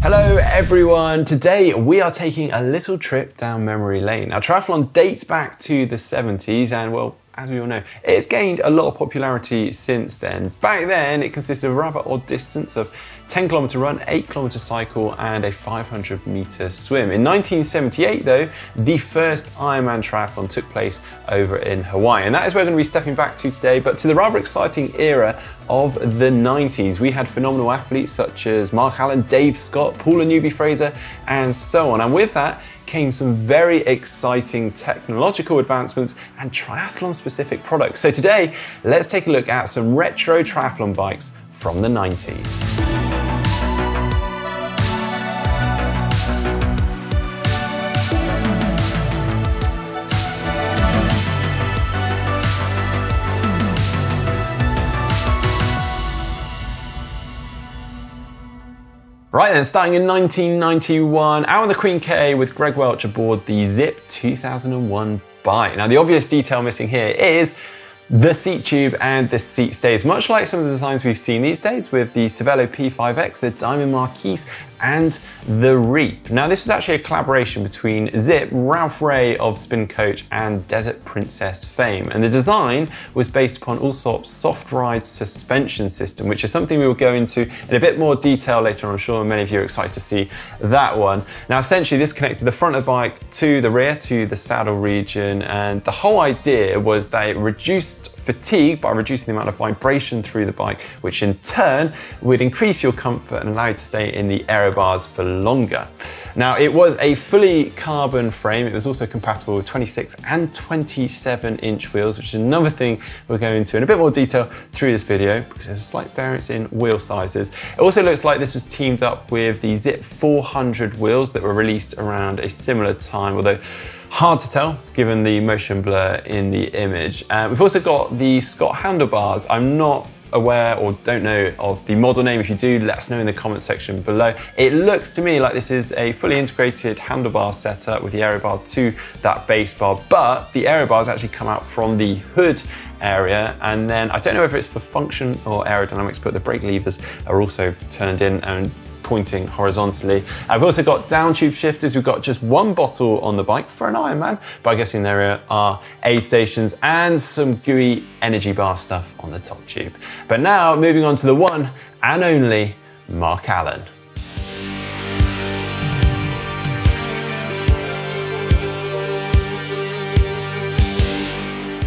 Hello everyone, today we are taking a little trip down memory lane. Now triathlon dates back to the 70s and well, as we all know, it's gained a lot of popularity since then. Back then it consisted of a rather odd distance of 10km run, 8km cycle and a 500-meter swim. In 1978 though, the first Ironman triathlon took place over in Hawaii, and that is where we're going to be stepping back to today, but to the rather exciting era of the 90s. We had phenomenal athletes such as Mark Alyn, Dave Scott, Paula Newby-Fraser and so on, and with that came some very exciting technological advancements and triathlon specific products. So today, let's take a look at some retro triathlon bikes from the 90s. Right then, starting in 1991, out on the Queen K with Greg Welch aboard the Zip 2001 bike. Now the obvious detail missing here is the seat tube and the seat stays, much like some of the designs we've seen these days with the Cervelo P5X, the Diamond Marquise and the Reap. Now this was actually a collaboration between Zip, Ralph Ray of Spin Coach and Desert Princess fame, and the design was based upon Allsop's soft ride suspension system, which is something we will go into in a bit more detail later on. I'm sure many of you are excited to see that one. Now essentially this connected the front of the bike to the rear, to the saddle region, and the whole idea was that it reduced fatigue by reducing the amount of vibration through the bike, which in turn would increase your comfort and allow you to stay in the aero bars for longer. Now it was a fully carbon frame. It was also compatible with 26 and 27-inch wheels, which is another thing we'll go into in a bit more detail through this video because there's a slight variance in wheel sizes. It also looks like this was teamed up with the Zip 400 wheels that were released around a similar time, although hard to tell given the motion blur in the image. We've also got the Scott handlebars. I'm not aware or don't know of the model name. If you do, let us know in the comment section below. It looks to me like this is a fully integrated handlebar setup with the aero bar to that base bar, but the aero bars actually come out from the hood area, and then I don't know if it's for function or aerodynamics, but the brake levers are also turned in and pointing horizontally. I've also got down tube shifters. We've got just one bottle on the bike for an Ironman, but I guess in there are aid stations and some gooey energy bar stuff on the top tube. But now moving on to the one and only Mark Alyn.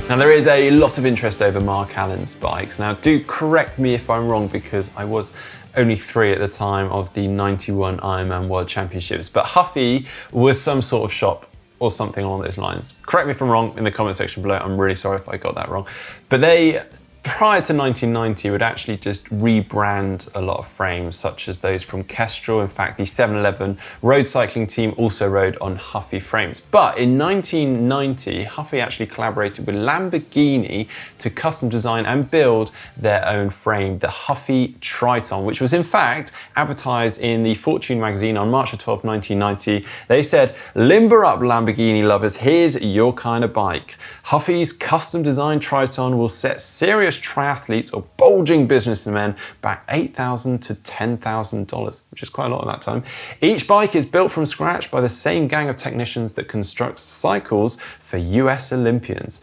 Now there is a lot of interest over Mark Alyn's bikes. Now do correct me if I'm wrong because I was only 3 at the time of the 91 Ironman World Championships, but Huffy was some sort of shop or something along those lines. Correct me if I'm wrong in the comment section below. I'm really sorry if I got that wrong. But they, prior to 1990, would actually just rebrand a lot of frames, such as those from Kestrel. In fact, the 711 road cycling team also rode on Huffy frames. But in 1990, Huffy actually collaborated with Lamborghini to custom design and build their own frame, the Huffy Triton, which was in fact advertised in the Fortune magazine on March 12, 1990. They said, "Limber up, Lamborghini lovers, here's your kind of bike. Huffy's custom designed Triton will set serious triathletes or bulging businessmen back $8,000 to $10,000, which is quite a lot at that time. Each bike is built from scratch by the same gang of technicians that constructs cycles for US Olympians."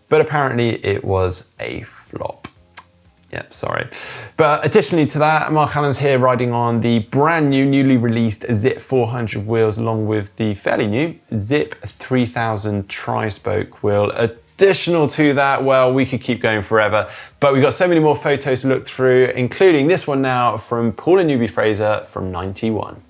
But apparently it was a flop. Yep, sorry. But additionally to that, Mark Alyn's here riding on the brand new, newly released Zip 400 wheels, along with the fairly new Zip 3000 tri-spoke wheel. Additional to that, well, we could keep going forever, but we've got so many more photos to look through, including this one now from Paula Newby-Fraser from 91.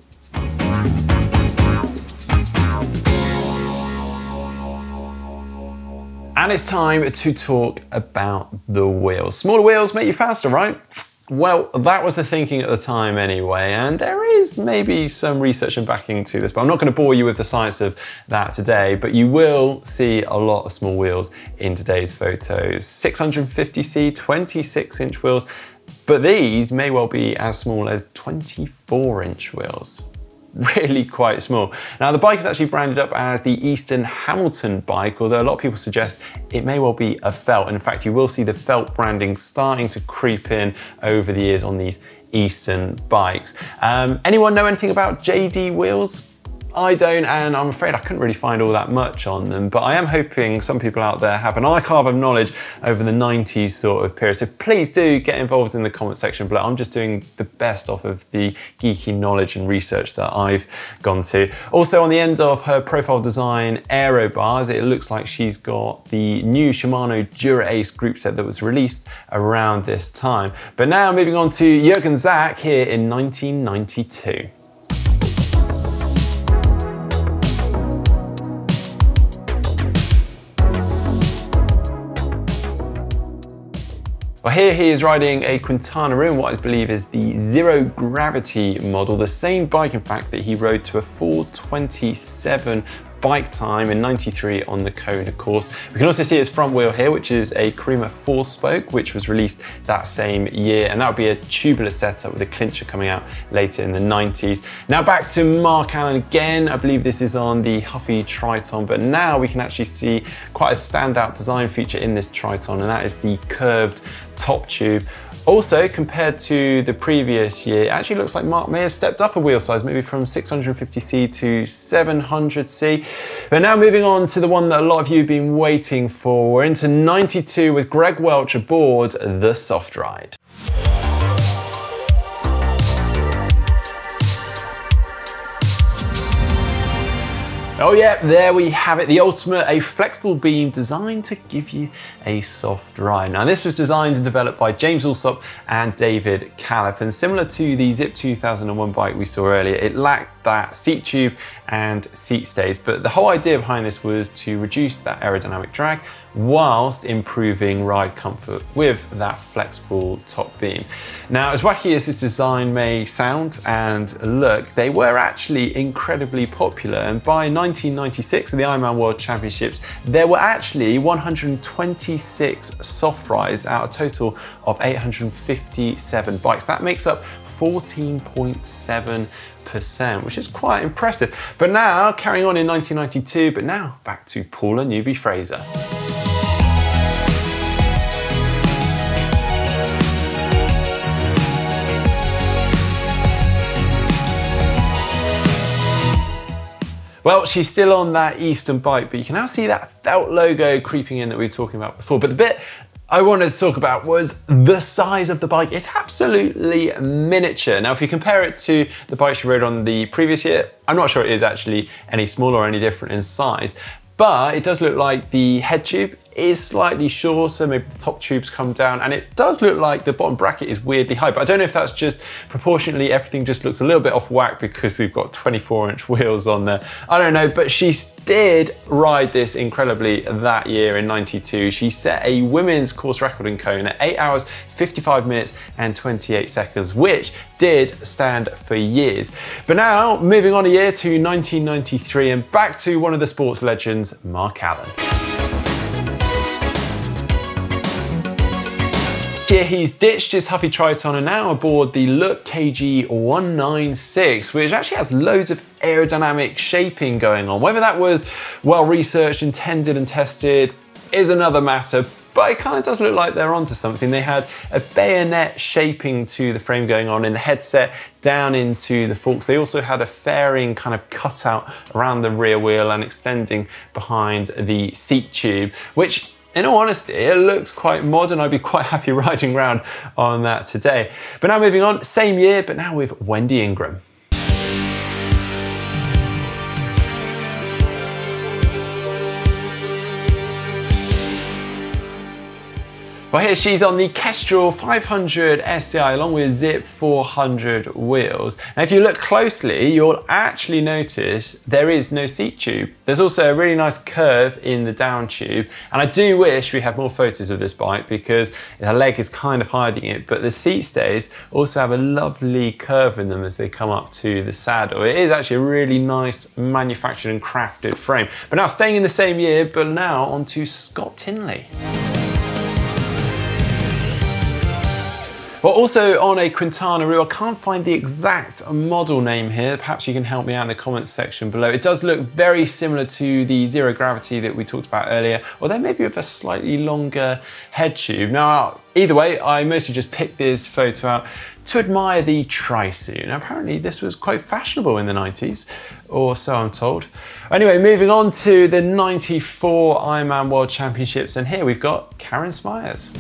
And it's time to talk about the wheels. Smaller wheels make you faster, right? Well, that was the thinking at the time anyway, and there is maybe some research and backing to this, but I'm not going to bore you with the science of that today, but you will see a lot of small wheels in today's photos. 650C, 26-inch wheels, but these may well be as small as 24-inch wheels. really quite small. Now the bike is actually branded up as the Eastern Hamilton bike, although a lot of people suggest it may well be a felt. And in fact, you will see the felt branding starting to creep in over the years on these Eastern bikes. Anyone know anything about JD wheels? I don't, and I'm afraid I couldn't really find all that much on them, but I am hoping some people out there have an archive of knowledge over the 90s sort of period. So please do get involved in the comment section below. I'm just doing the best off of the geeky knowledge and research that I've gone to. Also on the end of her profile design aero bars, it looks like she's got the new Shimano Dura Ace group set that was released around this time. But now moving on to Jürgen Zach here in 1992. Well, here he is riding a Quintana Roo, what I believe is the zero gravity model, the same bike in fact that he rode to a 4:27 bike time in 93 on the Kona course. We can also see his front wheel here, which is a Creamer 4-spoke, which was released that same year, and that would be a tubular setup with a clincher coming out later in the 90s. Now back to Mark Alyn again. I believe this is on the Huffy Triton, but now we can actually see quite a standout design feature in this Triton, and that is the curved top tube. Also, compared to the previous year, it actually looks like Mark may have stepped up a wheel size, maybe from 650C to 700C. But now moving on to the one that a lot of you have been waiting for. We're into 92 with Greg Welch aboard the Soft Ride. Oh yeah, there we have it, the ultimate, a flexible beam designed to give you a soft ride. Now this was designed and developed by James Allsop and David Callip, and similar to the Zip 2001 bike we saw earlier, it lacked that seat tube and seat stays, but the whole idea behind this was to reduce that aerodynamic drag whilst improving ride comfort with that flexible top beam. Now, as wacky as this design may sound and look, they were actually incredibly popular, and by 1996 at the Ironman World Championships, there were actually 126 soft rides out of a total of 857 bikes. That makes up 14.7%, which is quite impressive. But now, carrying on in 1992, but now back to Paula Newby-Fraser. Well, she's still on that Eastern bike, but you can now see that felt logo creeping in that we were talking about before. But the bit I wanted to talk about was the size of the bike. It's absolutely miniature. Now, if you compare it to the bike she rode on the previous year, I'm not sure it is actually any smaller or any different in size, but it does look like the head tube is slightly shorter, maybe the top tubes come down, and it does look like the bottom bracket is weirdly high, but I don't know if that's just proportionately everything just looks a little bit off whack because we've got 24-inch wheels on there. I don't know, but she did ride this incredibly that year in 92. She set a women's course record in Kona, 8 hours, 55 minutes and 28 seconds, which did stand for years. But now, moving on a year to 1993 and back to one of the sports legends, Mark Alyn. Here he's ditched his Huffy Triton and now aboard the Look KG196, which actually has loads of aerodynamic shaping going on. Whether that was well researched, intended and tested is another matter, but it kind of does look like they're onto something. They had a bayonet shaping to the frame going on in the headset down into the forks. They also had a fairing kind of cutout around the rear wheel and extending behind the seat tube, which in all honesty, it looks quite modern. I'd be quite happy riding around on that today. But now moving on, same year, but now with Wendy Ingram. Well, here she's on the Kestrel 500 SCI along with Zip 400 wheels. Now, if you look closely, you'll actually notice there is no seat tube. There's also a really nice curve in the down tube. And I do wish we had more photos of this bike because her leg is kind of hiding it, but the seat stays also have a lovely curve in them as they come up to the saddle. It is actually a really nice manufactured and crafted frame. But now staying in the same year, but now onto Scott Tinley. Well, also on a Quintana reel, I can't find the exact model name here. Perhaps you can help me out in the comments section below. It does look very similar to the Zero Gravity that we talked about earlier, although maybe with a slightly longer head tube. Now, either way, I mostly just picked this photo out to admire the tri-suit. Now, apparently this was quite fashionable in the 90s, or so I'm told. Anyway, moving on to the 94 Ironman World Championships, and here we've got Karen Smyers.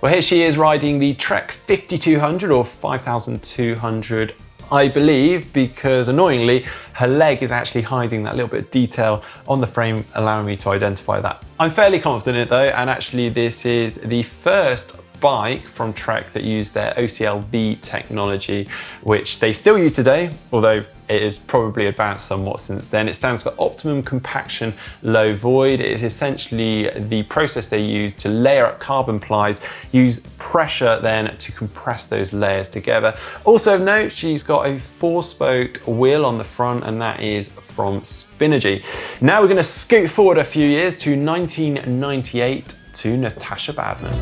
Well, here she is riding the Trek 5200 or 5200, I believe, because annoyingly, her leg is actually hiding that little bit of detail on the frame, allowing me to identify that. I'm fairly confident in it though, and actually this is the first bike from Trek that used their OCLV technology, which they still use today, although it is probably advanced somewhat since then. It stands for Optimum Compaction Low Void. It is essentially the process they use to layer up carbon plies, use pressure then to compress those layers together. Also of note, she's got a 4-spoke wheel on the front, and that is from Spinergy. Now we're going to scoot forward a few years to 1998 to Natasha Badman.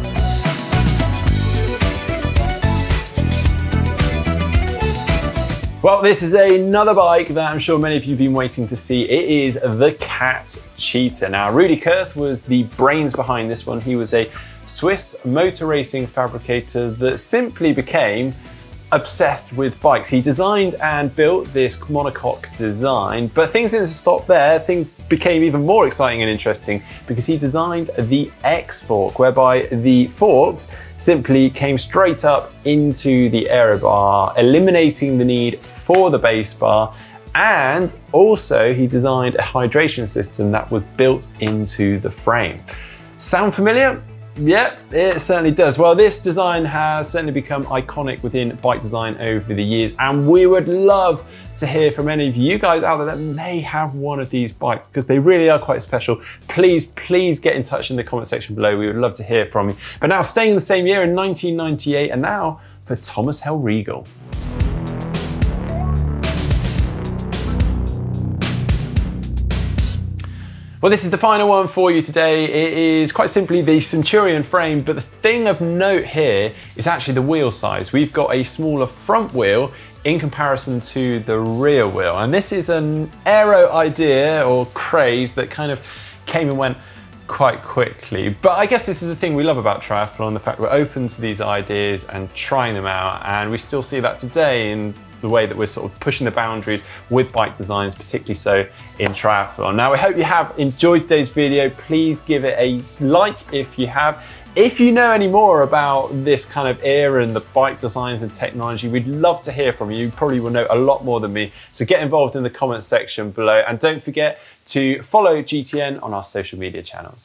Well, this is another bike that I'm sure many of you have been waiting to see. It is the Cat Cheetah. Now, Rudy Kurth was the brains behind this one. He was a Swiss motor racing fabricator that simply became obsessed with bikes. He designed and built this monocoque design, but things didn't stop there. Things became even more exciting and interesting because he designed the X-Fork, whereby the forks simply came straight up into the aero bar, eliminating the need for the base bar. And also he designed a hydration system that was built into the frame. Sound familiar? Yeah, it certainly does. Well, this design has certainly become iconic within bike design over the years, and we would love to hear from any of you guys out there that may have one of these bikes, because they really are quite special. Please get in touch in the comment section below. We would love to hear from you. But now, staying in the same year in 1998, and now for Thomas Hellriegel. Well, this is the final one for you today. It is quite simply the Centurion frame, but the thing of note here is actually the wheel size. We've got a smaller front wheel in comparison to the rear wheel. And this is an aero idea or craze that kind of came and went quite quickly. But I guess this is the thing we love about triathlon, the fact we're open to these ideas and trying them out. And we still see that today in the way that we're sort of pushing the boundaries with bike designs, particularly so in triathlon. Now, I hope you have enjoyed today's video. Please give it a like if you have. If you know any more about this kind of era and the bike designs and technology, we'd love to hear from you. You probably will know a lot more than me. So get involved in the comments section below, and don't forget to follow GTN on our social media channels.